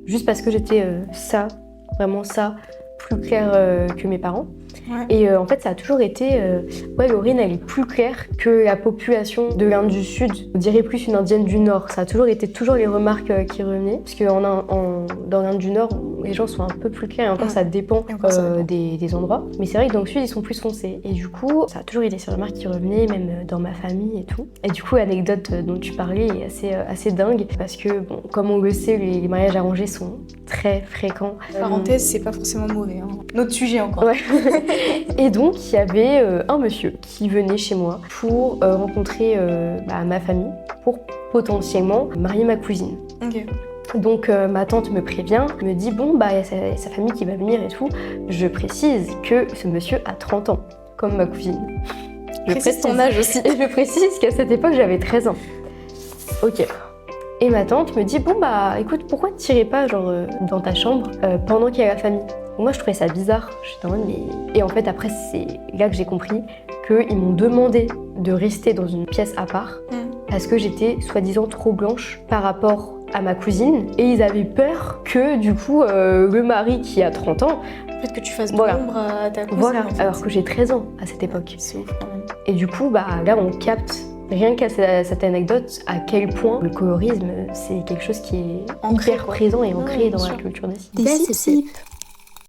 juste parce que j'étais vraiment ça, plus claire que mes parents. Ouais. Et en fait, ça a toujours été... ouais, Laurine, elle est plus claire que la population de l'Inde du Sud. On dirait plus une Indienne du Nord. Ça a toujours été les remarques qui revenaient. Parce que dans l'Inde du Nord, les gens sont un peu plus clairs. Et encore, ça dépend des endroits. Mais c'est vrai que dans le Sud, ils sont plus foncés. Et du coup, ça a toujours été ces remarques qui revenaient, même dans ma famille et tout. Et du coup, l'anecdote dont tu parlais est assez dingue. Parce que, bon, comme on le sait, les mariages arrangés sont très fréquents. Parenthèse, c'est pas forcément mauvais. Hein. Notre sujet encore. Ouais. Et donc, il y avait un monsieur qui venait chez moi pour rencontrer ma famille, pour potentiellement marier ma cousine. Ok. Donc, ma tante me prévient, me dit bon, il y a sa famille qui va venir et tout. Je précise que ce monsieur a 30 ans, comme ma cousine. Je précise ton âge aussi. Et je précise qu'à cette époque, j'avais 13 ans. Ok. Et ma tante me dit bon, écoute, pourquoi tu n'irais pas dans ta chambre pendant qu'il y a la famille? Moi, je trouvais ça bizarre. J'étais en mode, mais... Et en fait, après, c'est là que j'ai compris qu'ils m'ont demandé de rester dans une pièce à part parce que j'étais soi-disant trop blanche par rapport à ma cousine. Et ils avaient peur que, du coup, le mari qui a 30 ans... Peut-être que tu fasses de l'ombre à ta cousine. Voilà, en fait. alors que j'ai 13 ans à cette époque. C'est ouf quand même. Et du coup, là, on capte... Rien qu'à cette anecdote, à quel point le colorisme, c'est quelque chose qui est Ancré, hyper présent et ancré dans bien la sûr. culture des Sips. Des Sips.